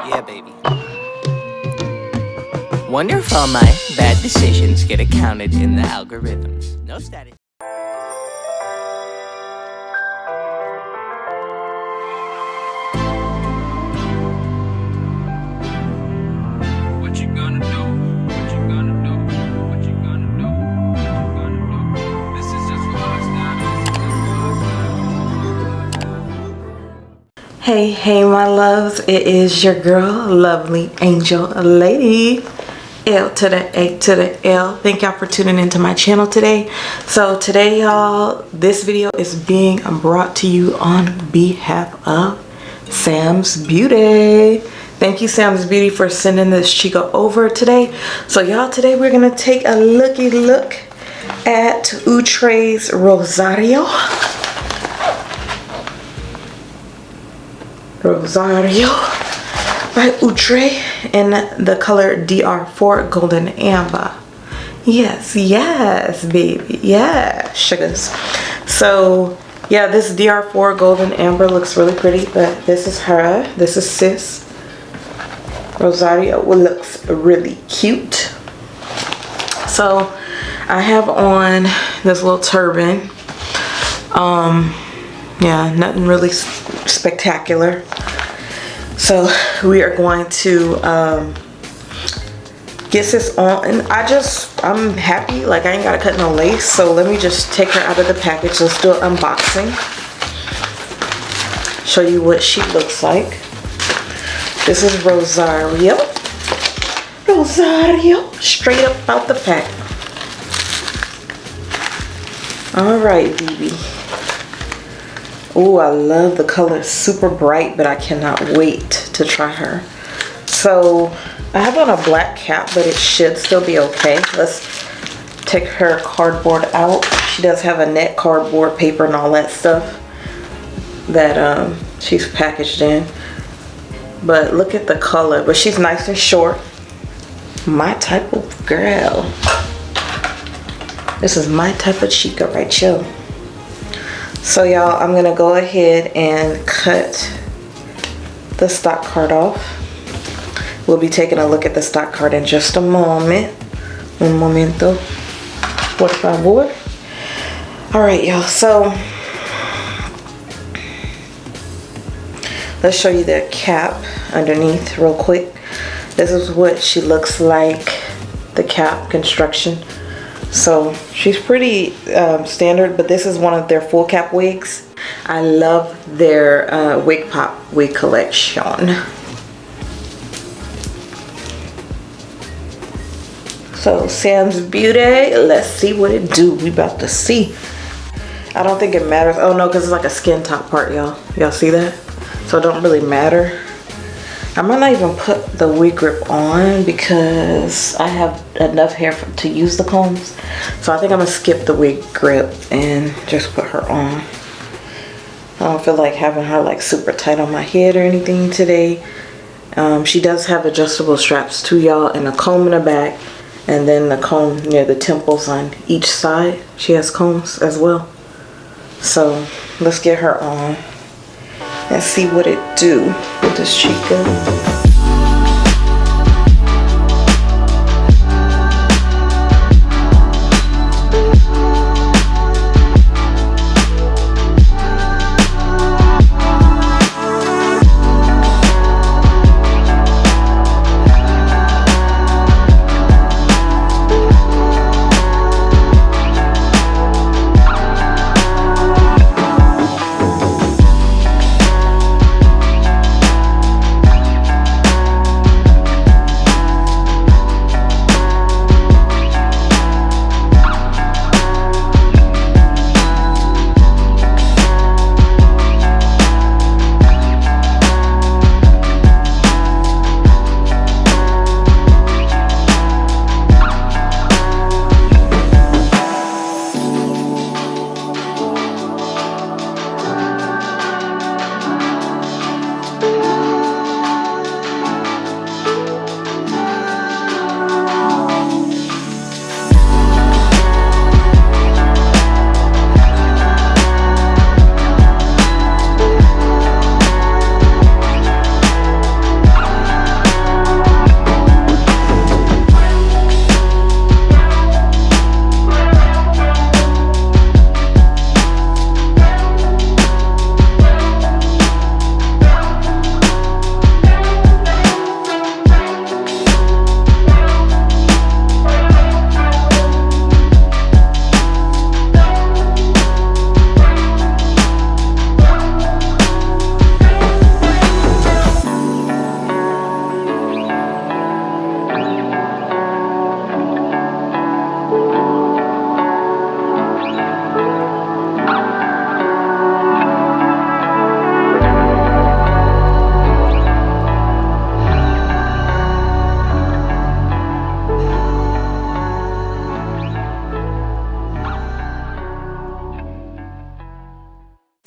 Yeah, baby. Wonder if all my bad decisions get accounted in the algorithms. No status. What you gonna do? What you gonna do? What you gonna do? What you gonna do? This is just what's down. Hey my loves, it is your girl Lovely Angel Lady, L to the A to the L. Thank y'all for tuning into my channel today. So today y'all, this video is being brought to you on behalf of SamsBeauty. Thank you SamsBeauty for sending this chica over today. So y'all, today we're gonna take a look at Outre Rosario by Outre in the color DR4 Golden Amber. Yes baby, yeah, sugars. So yeah, this DR4 Golden Amber looks really pretty, but this is her, this is sis Rosario. It looks really cute. So I have on this little turban. Yeah, nothing really spectacular. So we are going to get this on, and I'm happy, like I ain't gotta cut no lace. So let me just take her out of the package. Let's do an unboxing, show you what she looks like. This is Rosario, straight up out the pack. All right, baby. Oh, I love the color, super bright, but I cannot wait to try her. So I have on a black cap, but it should still be okay. Let's take her cardboard out. She does have a net cardboard paper and all that stuff that she's packaged in. But look at the color, but she's nice and short. My type of girl. This is my type of chica right here. So y'all, I'm gonna go ahead and cut the stock card off. We'll be taking a look at the stock card in just a moment. Un momento, por favor. All right, y'all, so let's show you the cap underneath real quick. This is what she looks like, the cap construction. So she's pretty standard, but this is one of their full cap wigs. I love their Wigpop wig collection. So SamsBeauty, let's see what it do. We about to see. I don't think it matters. Oh no, because it's like a skin top part, y'all. Y'all see that? So it don't really matter. I might not even put the wig grip on because I have enough hair to use the combs. So I think I'm gonna skip the wig grip and just put her on. I don't feel like having her like super tight on my head or anything today. She does have adjustable straps too, y'all, and a comb in the back, and then the comb near the temples on each side. She has combs as well. So let's get her on and see what it do with this chica.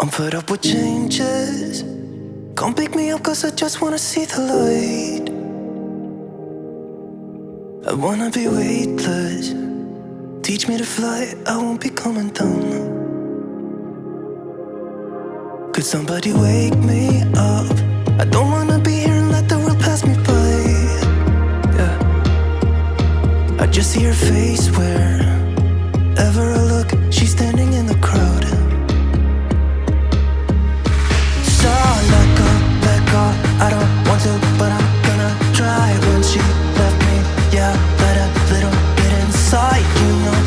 I'm fed up with changes. Come pick me up cause I just wanna see the light. I wanna be weightless. Teach me to fly, I won't be coming down. Could somebody wake me up? I don't wanna be here and let the world pass me by. Yeah. I just see her face wherever I look. She's standing in the crowd. So let go, I don't want to, but I'm gonna try. When she left me, yeah, let a little bit inside. You know,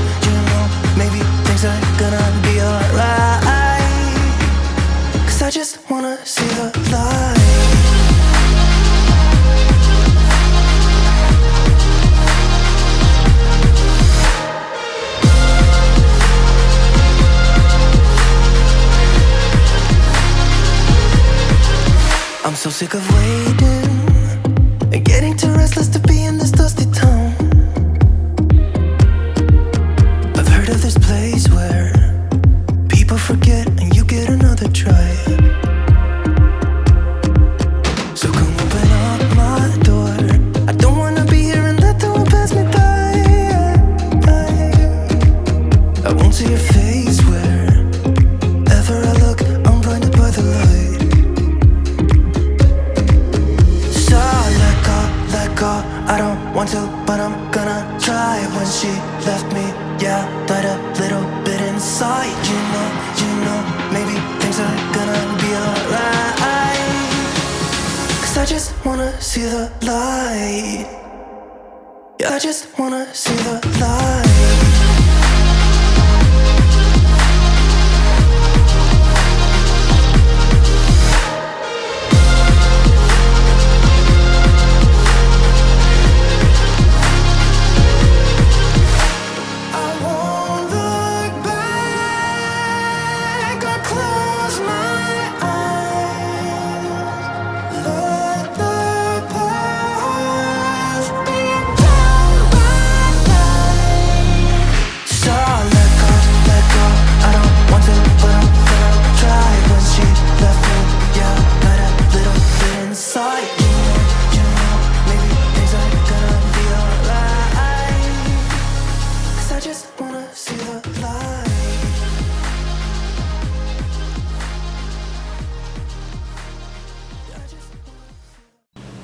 maybe things are gonna be alright. Cause I just wanna see the light. I'm so sick of waiting and getting too restless to be in this dusty town. I've heard of this place where people forget and you get another try. So come open up my door. I don't wanna be here and let the world pass me by. I won't see your face wherever I look. I'm blinded by the light. I don't want to, but I'm gonna try. When she left me, yeah, died a little bit inside. You know, maybe things are gonna be alright. Cause I just wanna see the light. Yeah, I just wanna see the light.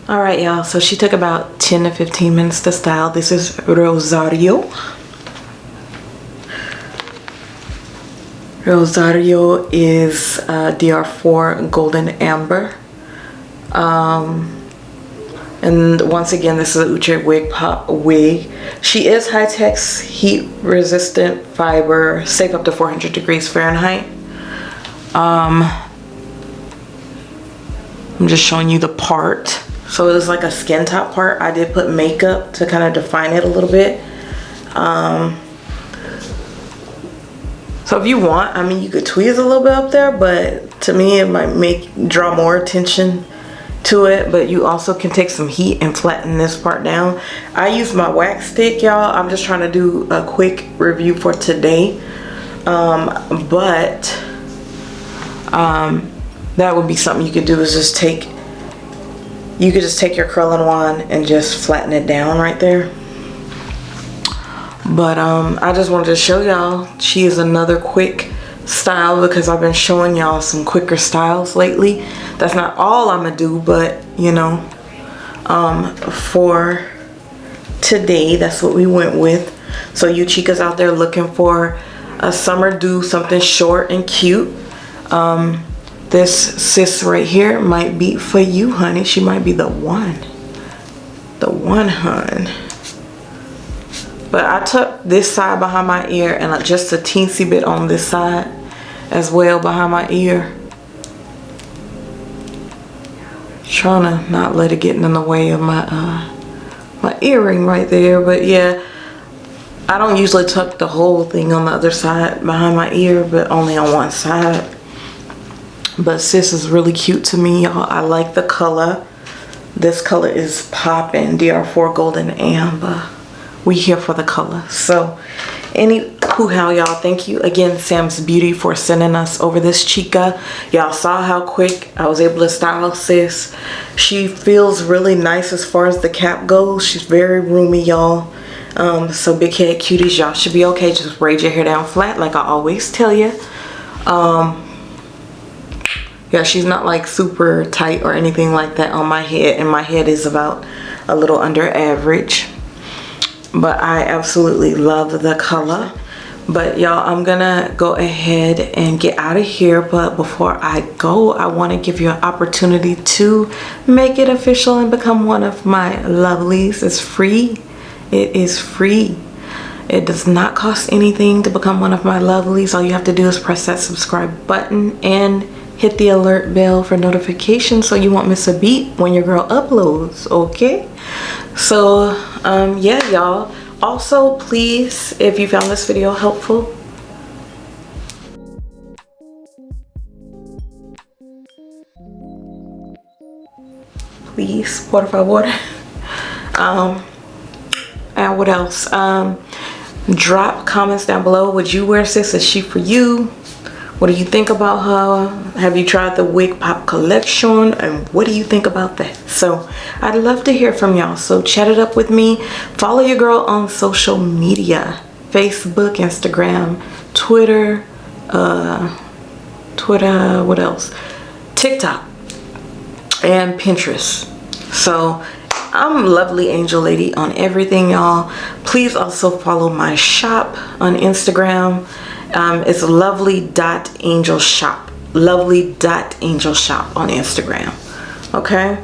Alright, y'all, so she took about 10 to 15 minutes to style. This is Rosario. Rosario is DR4 Golden Amber. And once again, this is an Outre Wigpop wig. She is high-tech, heat-resistant fiber, safe up to 400 degrees Fahrenheit. I'm just showing you the part. So it is like a skin top part. I did put makeup to kind of define it a little bit. So if you want, I mean, you could tweeze a little bit up there, but to me it might draw more attention to it. But you also can take some heat and flatten this part down. I use my wax stick, y'all. I'm just trying to do a quick review for today. That would be something you could do, is just take your curling wand and just flatten it down right there. But I just wanted to show y'all she is another quick style, because I've been showing y'all some quicker styles lately. That's not all I'm gonna do, but you know, for today, that's what we went with. So you chicas out there looking for a summer do, something short and cute, this sis right here might be for you, honey. She might be the one, hun. But I tucked this side behind my ear and just a teensy bit on this side as well behind my ear. Trying to not let it get in the way of my my earring right there. But yeah, I don't usually tuck the whole thing on the other side behind my ear, but only on one side. But sis is really cute to me, y'all. I like the color. This color is poppin', DR4 Golden Amber. We here for the color. So How y'all, thank you again, Sam's Beauty, for sending us over this chica. Y'all saw how quick I was able to style sis. She feels really nice as far as the cap goes. She's very roomy, y'all. So big head cuties, y'all should be okay. Just braid your hair down flat like I always tell you. Yeah, she's not like super tight or anything like that on my head, and my head is about a little under average, but I absolutely love the color. But y'all, I'm gonna go ahead and get out of here, but before I go, I want to give you an opportunity to make it official and become one of my lovelies. It's free. It is free. It does not cost anything to become one of my lovelies. All you have to do is press that subscribe button and hit the alert bell for notifications so you won't miss a beat when your girl uploads, okay? So yeah, y'all. Also, please, if you found this video helpful, please, por favor. And what else? Drop comments down below. Would you wear sis? Is she for you? What do you think about her? Have you tried the Wig Pop collection? And what do you think about that? So I'd love to hear from y'all. So chat it up with me. Follow your girl on social media. Facebook, Instagram, Twitter, what else? TikTok and Pinterest. So I'm LovelyAngelLady on everything, y'all. Please also follow my shop on Instagram. It's lovely.angelshop. Lovely.angelshop on Instagram. Okay?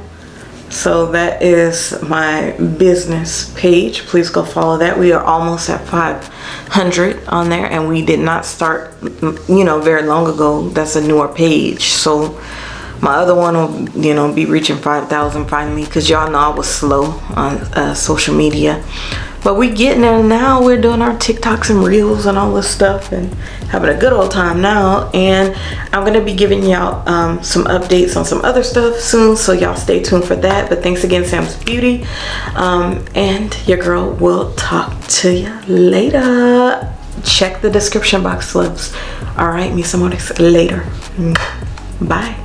So that is my business page. Please go follow that. We are almost at 500 on there, and we did not start, you know, very long ago. That's a newer page. So my other one will, you know, be reaching 5,000 finally, because y'all know I was slow on social media. But we getting there now. We're doing our TikToks and Reels and all this stuff and having a good old time now. And I'm going to be giving y'all some updates on some other stuff soon. So y'all stay tuned for that. But thanks again, Sam's Beauty. And your girl will talk to you later. Check the description box, loves. All right, me some more later. Bye.